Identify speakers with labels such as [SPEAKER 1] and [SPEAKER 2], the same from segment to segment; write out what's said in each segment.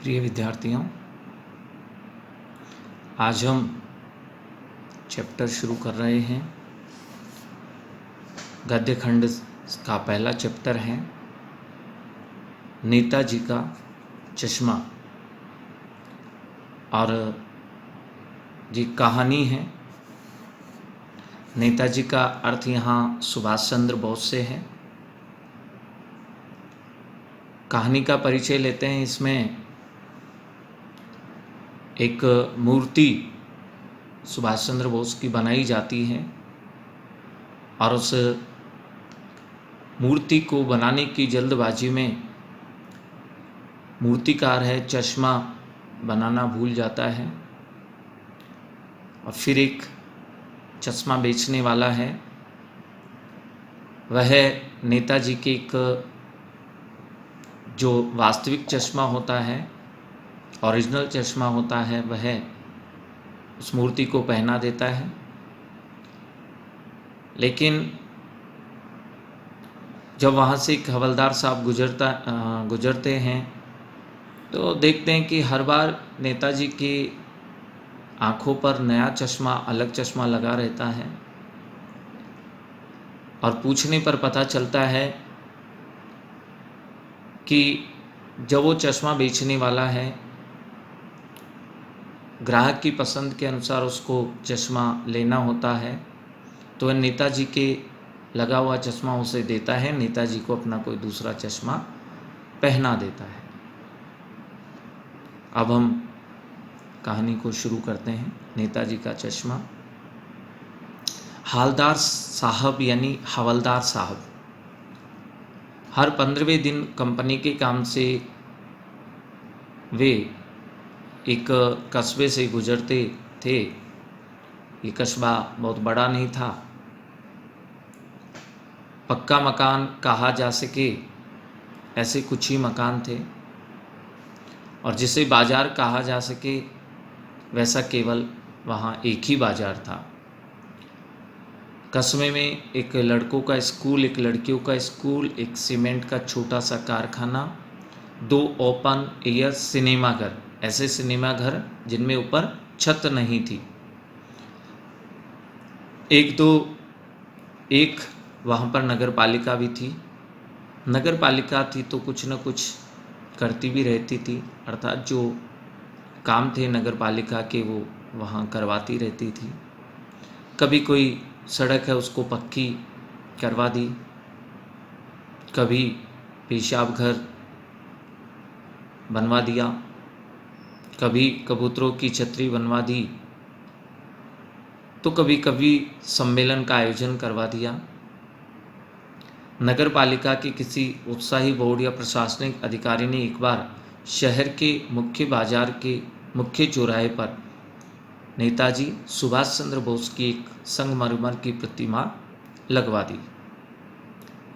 [SPEAKER 1] प्रिय विद्यार्थियों, आज हम चैप्टर शुरू कर रहे हैं। गद्य खंड का पहला चैप्टर है नेताजी का चश्मा। और जी कहानी है। नेताजी का अर्थ यहाँ सुभाष चंद्र बोस से है। कहानी का परिचय लेते हैं। इसमें एक मूर्ति सुभाष चंद्र बोस की बनाई जाती है और उस मूर्ति को बनाने की जल्दबाजी में मूर्तिकार है चश्मा बनाना भूल जाता है और फिर एक चश्मा बेचने वाला है, वह नेताजी के एक जो वास्तविक चश्मा होता है, ओरिजिनल चश्मा होता है, वह उस मूर्ति को पहना देता है। लेकिन जब वहाँ से एक हवलदार साहब गुजरते हैं तो देखते हैं कि हर बार नेताजी की आँखों पर नया चश्मा, अलग चश्मा लगा रहता है। और पूछने पर पता चलता है कि जब वो चश्मा बेचने वाला है, ग्राहक की पसंद के अनुसार उसको चश्मा लेना होता है, तो वह नेताजी के लगा हुआ चश्मा उसे देता है, नेताजी को अपना कोई दूसरा चश्मा पहना देता है। अब हम कहानी को शुरू करते हैं। नेताजी का चश्मा। हालदार साहब यानी हवलदार साहब हर 15वें दिन कंपनी के काम से वे एक कस्बे से गुजरते थे। ये कस्बा बहुत बड़ा नहीं था, पक्का मकान कहा जा सके ऐसे कुछ ही मकान थे, और जिसे बाज़ार कहा जा सके वैसा केवल वहाँ एक ही बाज़ार था। कस्बे में एक लड़कों का स्कूल, एक लड़कियों का स्कूल, एक सीमेंट का छोटा सा कारखाना, 2 ओपन एयर सिनेमाघर, ऐसे सिनेमाघर जिनमें ऊपर छत नहीं थी, एक वहाँ पर नगर पालिका भी थी। नगर पालिका थी तो कुछ न कुछ करती भी रहती थी, अर्थात जो काम थे नगर पालिका के वो वहाँ करवाती रहती थी। कभी कोई सड़क है उसको पक्की करवा दी, कभी पेशाब घर बनवा दिया, कभी कबूतरों की छतरी बनवा दी, तो कभी कभी सम्मेलन का आयोजन करवा दिया। नगर पालिका के किसी उत्साही बोर्ड या प्रशासनिक अधिकारी ने एक बार शहर के मुख्य बाजार के मुख्य चौराहे पर नेताजी सुभाष चंद्र बोस की एक संगमरमर की प्रतिमा लगवा दी।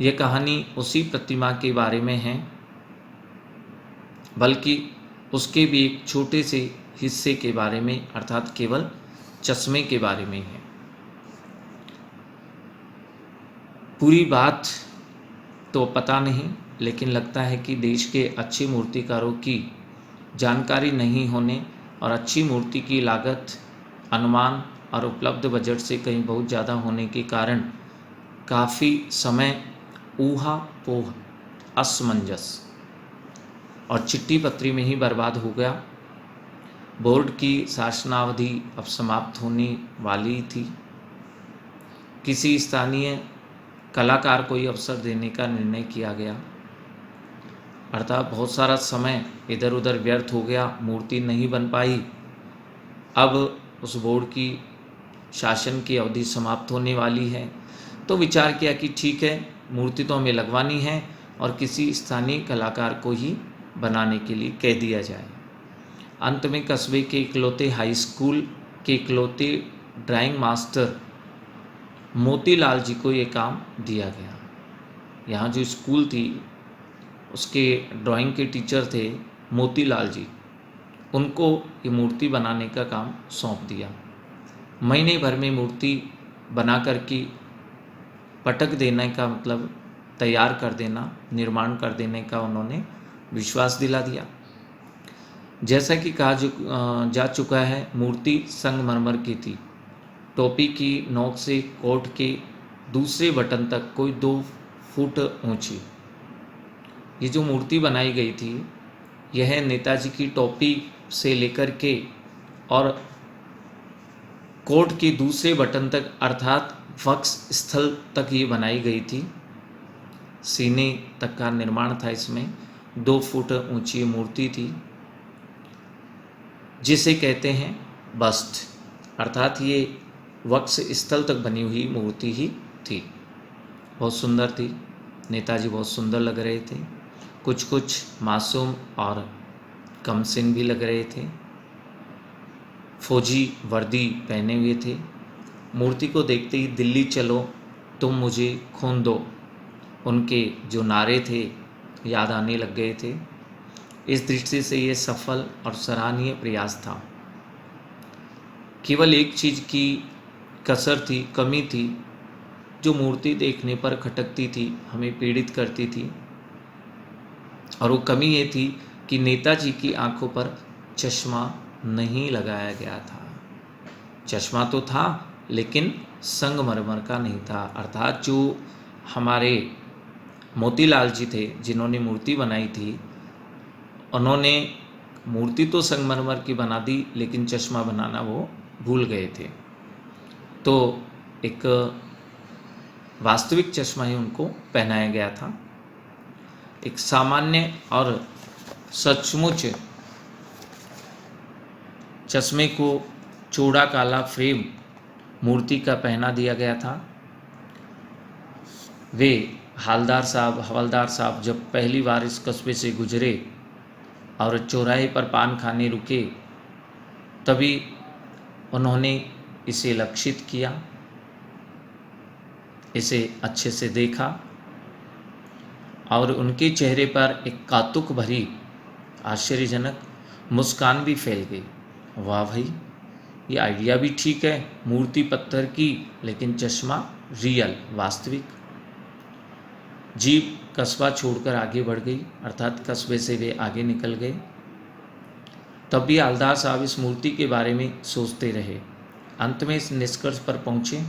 [SPEAKER 1] यह कहानी उसी प्रतिमा के बारे में है, बल्कि उसके भी एक छोटे से हिस्से के बारे में, अर्थात केवल चश्मे के बारे में है। पूरी बात तो पता नहीं, लेकिन लगता है कि देश के अच्छे मूर्तिकारों की जानकारी नहीं होने और अच्छी मूर्ति की लागत, अनुमान और उपलब्ध बजट से कहीं बहुत ज़्यादा होने के कारण काफ़ी समय ऊहा-पोह, असमंजस और चिट्ठी पत्री में ही बर्बाद हो गया। बोर्ड की शासनावधि अब समाप्त होने वाली थी। किसी स्थानीय कलाकार को ही अवसर देने का निर्णय किया गया, अर्थात बहुत सारा समय इधर उधर व्यर्थ हो गया, मूर्ति नहीं बन पाई। अब उस बोर्ड की शासन की अवधि समाप्त होने वाली है, तो विचार किया कि ठीक है, मूर्ति तो हमें लगवानी है और किसी स्थानीय कलाकार को ही बनाने के लिए कह दिया जाए। अंत में कस्बे के इकलौते हाई स्कूल के इकलौते ड्राइंग मास्टर मोतीलाल जी को ये काम दिया गया। यहाँ जो स्कूल थी उसके ड्राइंग के टीचर थे मोतीलाल जी, उनको ये मूर्ति बनाने का काम सौंप दिया। महीने भर में मूर्ति बना कर की पटक देने का मतलब तैयार कर देना, निर्माण कर देने का उन्होंने विश्वास दिला दिया। जैसा कि कहा जा चुका है, मूर्ति संगमरमर की थी। टोपी की नोक से कोट के दूसरे बटन तक कोई 2 फुट ऊंची ये जो मूर्ति बनाई गई थी, यह नेताजी की टोपी से लेकर के और कोट के दूसरे बटन तक अर्थात वक्ष स्थल तक ये बनाई गई थी। सीने तक का निर्माण था इसमें। 2 फुट ऊंची मूर्ति थी जिसे कहते हैं बस्ट, अर्थात ये वक्ष स्थल तक बनी हुई मूर्ति ही थी। बहुत सुंदर थी। नेताजी बहुत सुंदर लग रहे थे। कुछ कुछ मासूम और कमसिन भी लग रहे थे। फौजी वर्दी पहने हुए थे। मूर्ति को देखते ही दिल्ली चलो तुम मुझे खून दो, उनके जो नारे थे याद आने लग गए थे। इस दृष्टि से ये सफल और सराहनीय प्रयास था। केवल एक चीज़ की कसर थी, कमी थी, जो मूर्ति देखने पर खटकती थी, हमें पीड़ित करती थी, और वो कमी ये थी कि नेताजी की आंखों पर चश्मा नहीं लगाया गया था। चश्मा तो था लेकिन संगमरमर का नहीं था, अर्थात जो हमारे मोतीलाल जी थे जिन्होंने मूर्ति बनाई थी, उन्होंने मूर्ति तो संगमरमर की बना दी लेकिन चश्मा बनाना वो भूल गए थे। तो एक वास्तविक चश्मा ही उनको पहनाया गया था। एक सामान्य और सचमुच चश्मे को चौड़ा काला फ्रेम मूर्ति का पहना दिया गया था। वे हवलदार साहब जब पहली बार इस कस्बे से गुजरे और चौराहे पर पान खाने रुके, तभी उन्होंने इसे लक्षित किया, इसे अच्छे से देखा और उनके चेहरे पर एक कौतुक भरी आश्चर्यजनक मुस्कान भी फैल गई। वाह भाई, ये आइडिया भी ठीक है, मूर्ति पत्थर की लेकिन चश्मा रियल, वास्तविक। जीप कस्बा छोड़कर आगे बढ़ गई, अर्थात कस्बे से वे आगे निकल गए। तब भी हवलदार साहब इस मूर्ति के बारे में सोचते रहे। अंत में इस निष्कर्ष पर पहुँचे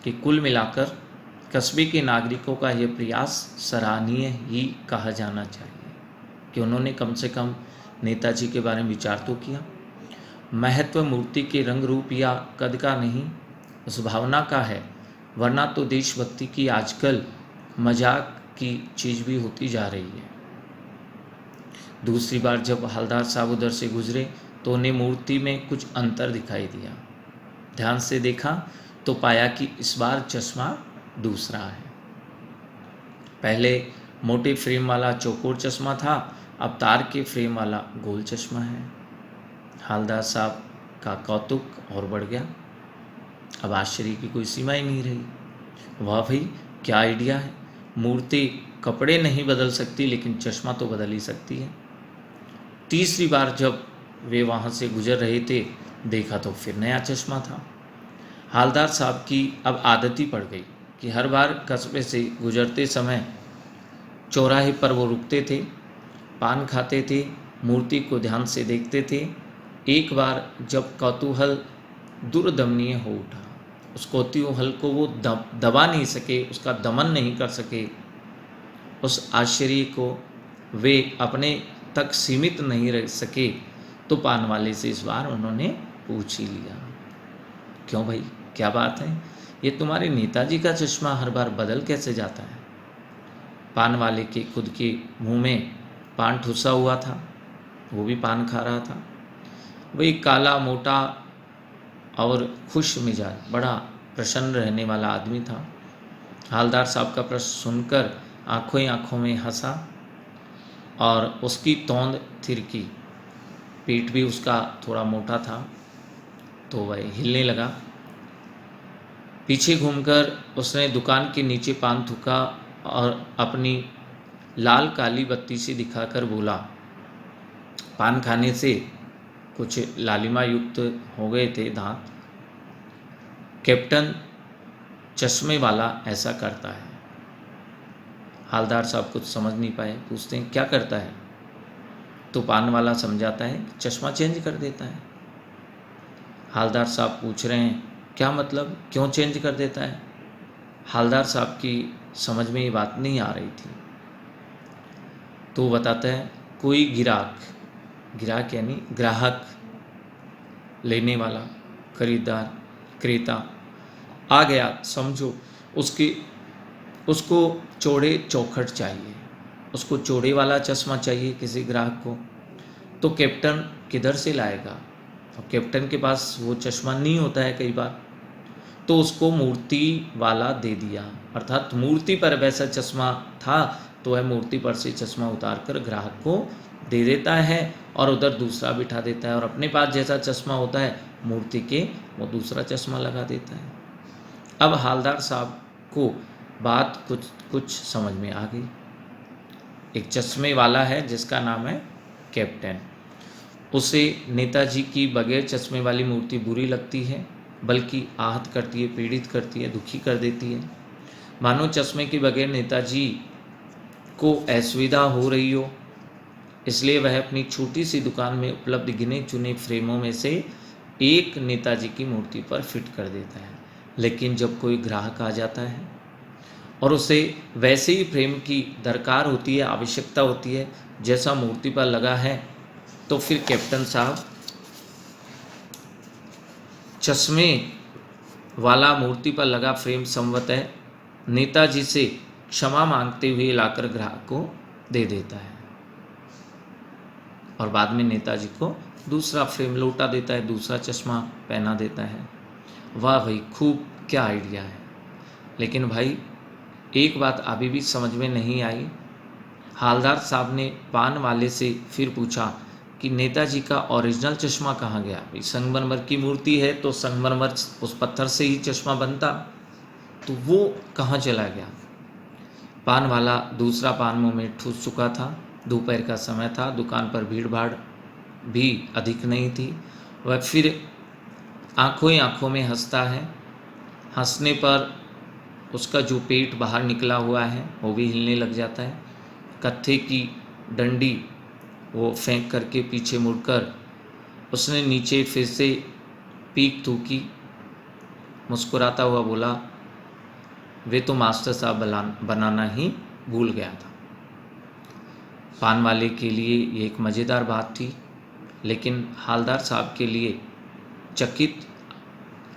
[SPEAKER 1] कि कुल मिलाकर कस्बे के नागरिकों का यह प्रयास सराहनीय ही कहा जाना चाहिए कि उन्होंने कम से कम नेताजी के बारे में विचार तो किया। महत्व मूर्ति के रंग रूप या कद का नहीं, उस भावना का है, वरना तो देशभक्ति की आजकल मजाक की चीज़ भी होती जा रही है। दूसरी बार जब हवलदार साहब उधर से गुजरे तो उन्हें मूर्ति में कुछ अंतर दिखाई दिया। ध्यान से देखा तो पाया कि इस बार चश्मा दूसरा है। पहले मोटे फ्रेम वाला चौकोर चश्मा था, अब तार के फ्रेम वाला गोल चश्मा है। हवलदार साहब का कौतुक और बढ़ गया। अब आश्चर्य की कोई सीमा ही नहीं रही। वाह भाई, क्या आइडिया है, मूर्ति कपड़े नहीं बदल सकती लेकिन चश्मा तो बदल ही सकती है। तीसरी बार जब वे वहाँ से गुजर रहे थे, देखा तो फिर नया चश्मा था। हवलदार साहब की अब आदत ही पड़ गई कि हर बार कस्बे से गुजरते समय चौराहे पर वो रुकते थे, पान खाते थे, मूर्ति को ध्यान से देखते थे। एक बार जब कौतूहल दुर्दमनीय हो उठा, उस कौतूहल को वो दबा नहीं सके, उसका दमन नहीं कर सके, उस आश्चर्य को वे अपने तक सीमित नहीं रह सके, तो पान वाले से इस बार उन्होंने पूछ ही लिया, क्यों भाई, क्या बात है, ये तुम्हारे नेताजी का चश्मा हर बार बदल कैसे जाता है। पान वाले के खुद के मुंह में पान ठुसा हुआ था, वो भी पान खा रहा था। वही काला मोटा और खुश मिजाज, बड़ा प्रसन्न रहने वाला आदमी था। हवलदार साहब का प्रश्न सुनकर आंखों ही आंखों में हंसा और उसकी तोंद थिरकी। पेट भी उसका थोड़ा मोटा था तो वह हिलने लगा। पीछे घूमकर उसने दुकान के नीचे पान थूका और अपनी लाल काली बत्ती से दिखाकर बोला। पान खाने से कुछ लालिमा युक्त हो गए थे दांत। कैप्टन चश्मे वाला ऐसा करता है। हवलदार साहब कुछ समझ नहीं पाए, पूछते हैं क्या करता है। तो पान वाला समझाता है, चश्मा चेंज कर देता है। हालदार साहब पूछ रहे हैं, क्या मतलब, क्यों चेंज कर देता है? हालदार साहब की समझ में ये बात नहीं आ रही थी, तो बताता है, कोई गिराक यानी ग्राहक, लेने वाला, खरीदार, क्रेता आ गया समझो, उसको चौड़े चौखट चाहिए, उसको चौड़े वाला चश्मा चाहिए किसी ग्राहक को, तो कैप्टन किधर से लाएगा? और कैप्टन के पास वो चश्मा नहीं होता है कई बार, तो उसको मूर्ति वाला दे दिया, अर्थात मूर्ति पर वैसा चश्मा था तो वह मूर्ति पर से चश्मा उतार कर ग्राहक को दे देता है और उधर दूसरा बिठा देता है, और अपने पास जैसा चश्मा होता है मूर्ति के, वो दूसरा चश्मा लगा देता है। अब हालदार साहब को बात कुछ समझ में आ गई। एक चश्मे वाला है जिसका नाम है कैप्टन, उसे नेताजी की बगैर चश्मे वाली मूर्ति बुरी लगती है, बल्कि आहत करती है, पीड़ित करती है, दुखी कर देती है। मानो चश्मे के बगैर नेताजी को असुविधा हो रही हो, इसलिए वह अपनी छोटी सी दुकान में उपलब्ध गिने चुने फ्रेमों में से एक नेताजी की मूर्ति पर फिट कर देता है। लेकिन जब कोई ग्राहक आ जाता है और उसे वैसे ही फ्रेम की दरकार होती है, आवश्यकता होती है जैसा मूर्ति पर लगा है, तो फिर कैप्टन साहब चश्मे वाला मूर्ति पर लगा फ्रेम संवतः नेताजी से क्षमा मांगते हुए लाकर ग्राहक को दे देता है, और बाद में नेताजी को दूसरा फ्रेम लौटा देता है, दूसरा चश्मा पहना देता है। वाह भाई, खूब, क्या आइडिया है। लेकिन भाई एक बात अभी भी समझ में नहीं आई। हालदार साहब ने पान वाले से फिर पूछा कि नेताजी का ओरिजिनल चश्मा कहाँ गया? भाई संगमरमर की मूर्ति है तो संगमरमर उस पत्थर से ही चश्मा बनता, तो वो कहाँ चला गया? पान वाला दूसरा पान मुंह में ठूस चुका था, दोपहर का समय था, दुकान पर भीड़ भाड़ भी अधिक नहीं थी। वह फिर आंखों ही आंखों में हंसता है। हंसने पर उसका जो पेट बाहर निकला हुआ है वो भी हिलने लग जाता है। कत्थे की डंडी वो फेंक करके पीछे मुड़कर उसने नीचे फिर से पीक थूकी, मुस्कुराता हुआ बोला, वे तो मास्टर साहब बनाना ही भूल गया था। पान वाले के लिए ये एक मज़ेदार बात थी, लेकिन हालदार साहब के लिए चकित,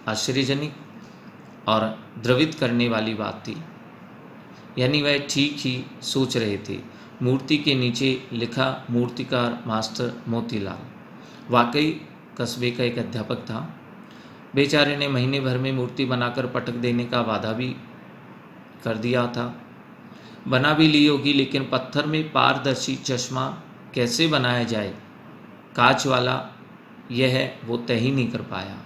[SPEAKER 1] आश्चर्यजनक और द्रवित करने वाली बात थी। यानी वह ठीक ही सोच रहे थे। मूर्ति के नीचे लिखा मूर्तिकार मास्टर मोतीलाल, वाकई कस्बे का एक अध्यापक था। बेचारे ने महीने भर में मूर्ति बनाकर पटक देने का वादा भी कर दिया था। बना भी ली होगी, लेकिन पत्थर में पारदर्शी चश्मा कैसे बनाया जाए, कांच वाला, यह वो तय ही नहीं कर पाया।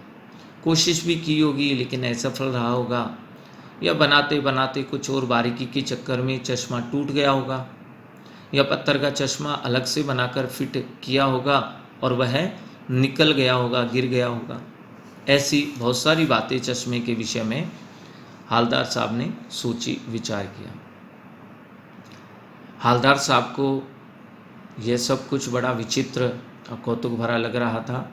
[SPEAKER 1] कोशिश भी की होगी, लेकिन असफल रहा होगा, या बनाते बनाते कुछ और बारीकी के चक्कर में चश्मा टूट गया होगा, या पत्थर का चश्मा अलग से बनाकर फिट किया होगा और वह निकल गया होगा, गिर गया होगा। ऐसी बहुत सारी बातें चश्मे के विषय में हालदार साहब ने सोची विचार किया। हालदार साहब को यह सब कुछ बड़ा विचित्र और कौतुक भरा लग रहा था।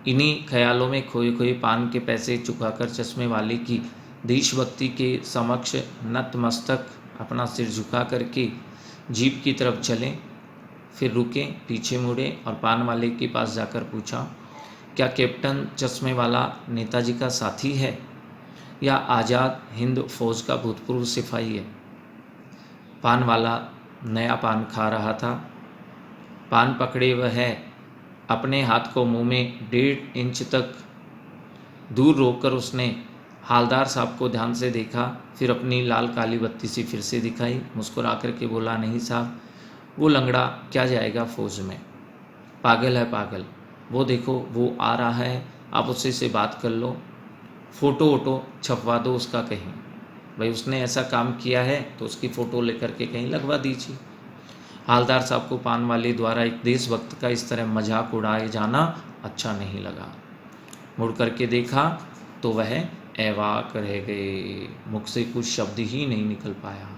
[SPEAKER 1] इन्हीं ख्यालों में खोए खोए पान के पैसे चुकाकर चश्मे वाले की देशभक्ति के समक्ष नतमस्तक अपना सिर झुका करके जीप की तरफ चले। फिर रुके, पीछे मुड़े और पान वाले के पास जाकर पूछा, क्या कैप्टन चश्मे वाला नेताजी का साथी है या आज़ाद हिंद फौज का भूतपूर्व सिपाही है? पान वाला नया पान खा रहा था। पान पकड़े वह अपने हाथ को मुंह में 1.5 इंच तक दूर रोककर उसने हालदार साहब को ध्यान से देखा, फिर अपनी लाल काली बत्ती सी फिर से दिखाई, मुस्कुरा करके बोला, नहीं साहब, वो लंगड़ा क्या जाएगा फौज में, पागल है पागल। वो देखो वो आ रहा है, आप उससे से बात कर लो, फ़ोटो वोटो छपवा दो उसका कहीं, भाई उसने ऐसा काम किया है तो उसकी फ़ोटो लेकर के कहीं लगवा दीजिए। हालदार साहब को पान वाले द्वारा एक देशभक्त का इस तरह मजाक उड़ाए जाना अच्छा नहीं लगा। मुड़ करके देखा तो वह अवाक रह गए, मुख से कुछ शब्द ही नहीं निकल पाया।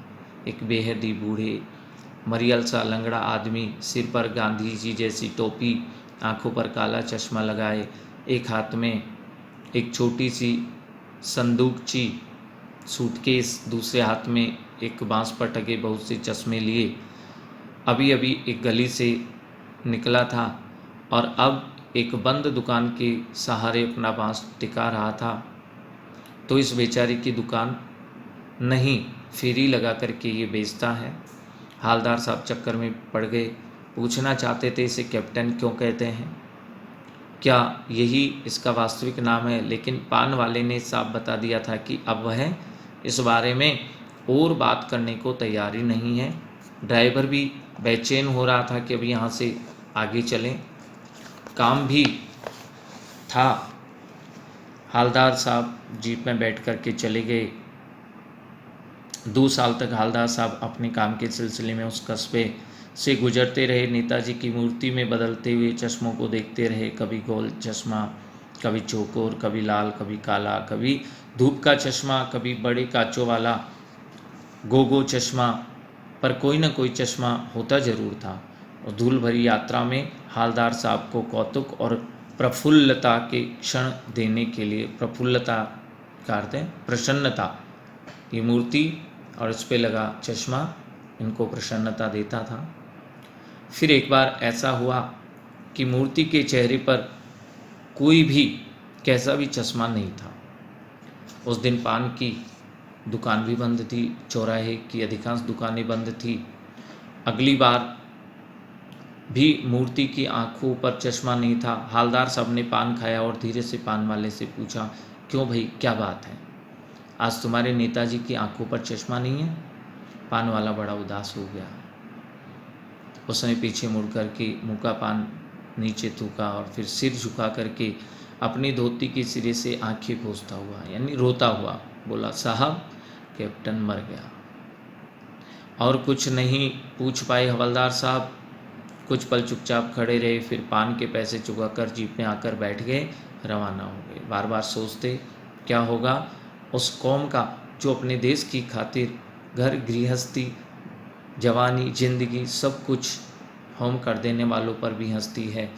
[SPEAKER 1] एक बेहद ही बूढ़े मरियल सा लंगड़ा आदमी, सिर पर गांधी जी जैसी टोपी, आंखों पर काला चश्मा लगाए, एक हाथ में एक छोटी सी संदूकची सूटकेस, दूसरे हाथ में एक बांस पर टके बहुत से चश्मे लिए, अभी अभी एक गली से निकला था और अब एक बंद दुकान के सहारे अपना बांस टिका रहा था। तो इस बेचारे की दुकान नहीं, फेरी लगा करके ये बेचता है। हालदार साहब चक्कर में पड़ गए, पूछना चाहते थे इसे कैप्टन क्यों कहते हैं, क्या यही इसका वास्तविक नाम है, लेकिन पान वाले ने साफ बता दिया था कि अब वह इस बारे में और बात करने को तैयार ही नहीं है। ड्राइवर भी बेचैन हो रहा था कि अब यहाँ से आगे चलें, काम भी था। हालदार साहब जीप में बैठ कर के चले गए। 2 साल तक हालदार साहब अपने काम के सिलसिले में उस कस्बे से गुजरते रहे। नेताजी की मूर्ति में बदलते हुए चश्मों को देखते रहे, कभी गोल चश्मा, कभी चौकोर, कभी लाल, कभी काला, कभी धूप का चश्मा, कभी बड़े कांचों वाला गोगो चश्मा, पर कोई न कोई चश्मा होता जरूर था। और धूल भरी यात्रा में हालदार साहब को कौतुक और प्रफुल्लता के क्षण देने के लिए, प्रफुल्लता का अर्थ है प्रसन्नता, ये मूर्ति और इस पे लगा चश्मा इनको प्रसन्नता देता था। फिर एक बार ऐसा हुआ कि मूर्ति के चेहरे पर कोई भी कैसा भी चश्मा नहीं था। उस दिन पान की दुकान भी बंद थी, चौराहे की अधिकांश दुकानें बंद थी। अगली बार भी मूर्ति की आंखों पर चश्मा नहीं था। हालदार साहब ने पान खाया और धीरे से पान वाले से पूछा, क्यों भाई, क्या बात है, आज तुम्हारे नेताजी की आंखों पर चश्मा नहीं है? पान वाला बड़ा उदास हो गया। उसने पीछे मुड़ कर के मुँह का पान नीचे थूका और फिर सिर झुका करके अपनी धोती के सिरे से आंखें पोंछता हुआ, यानी रोता हुआ बोला, साहब कैप्टन मर गया। और कुछ नहीं पूछ पाए हवलदार साहब, कुछ पल चुपचाप खड़े रहे, फिर पान के पैसे चुकाकर जीप में आकर बैठ गए, रवाना हो गए। बार बार सोचते क्या होगा उस कौम का जो अपने देश की खातिर घर गृहस्थी, जवानी, जिंदगी सब कुछ होम कर देने वालों पर भी हंसती है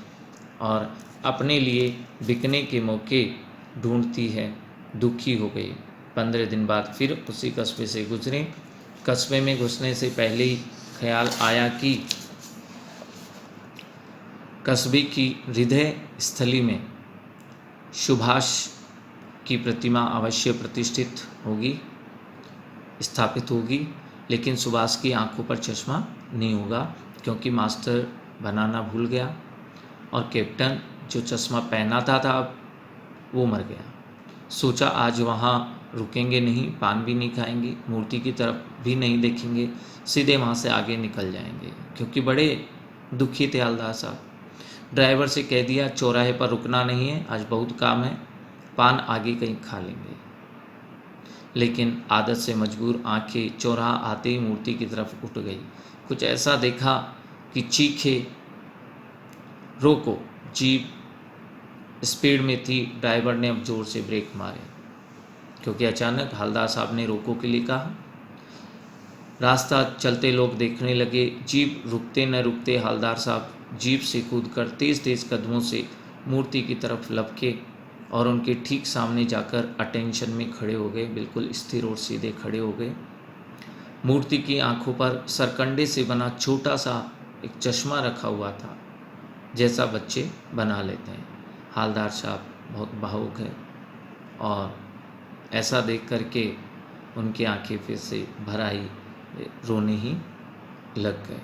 [SPEAKER 1] और अपने लिए बिकने के मौके ढूंढती है। दुखी हो गई। 15 दिन बाद फिर उसी कस्बे से गुजरे। कस्बे में घुसने से पहले ही ख्याल आया कि कस्बे की हृदय स्थली में सुभाष की प्रतिमा अवश्य प्रतिष्ठित होगी, स्थापित होगी, लेकिन सुभाष की आंखों पर चश्मा नहीं होगा क्योंकि मास्टर बनाना भूल गया और कैप्टन जो चश्मा पहनाता था अब वो मर गया। सोचा आज वहाँ रुकेंगे नहीं, पान भी नहीं खाएंगे, मूर्ति की तरफ भी नहीं देखेंगे, सीधे वहाँ से आगे निकल जाएंगे, क्योंकि बड़े दुखी थे हालदार साहब। ड्राइवर से कह दिया चौराहे पर रुकना नहीं है, आज बहुत काम है, पान आगे कहीं खा लेंगे। लेकिन आदत से मजबूर आंखें चौराहा आते ही मूर्ति की तरफ उठ गई। कुछ ऐसा देखा कि चीखे, रोको। जीप स्पीड में थी। ड्राइवर ने अब जोर से ब्रेक मारे क्योंकि अचानक हालदार साहब ने रोको के लिए कहा। रास्ता चलते लोग देखने लगे। जीप रुकते न रुकते हालदार साहब जीप से कूदकर तेज़ तेज़ कदमों से मूर्ति की तरफ लपके और उनके ठीक सामने जाकर अटेंशन में खड़े हो गए, बिल्कुल स्थिर और सीधे खड़े हो गए। मूर्ति की आंखों पर सरकंडे से बना छोटा सा एक चश्मा रखा हुआ था, जैसा बच्चे बना लेते हैं। हालदार साहब बहुत भावुक है और ऐसा देख करके उनकी आंखें फिर से भर आई, रोने ही लग गए।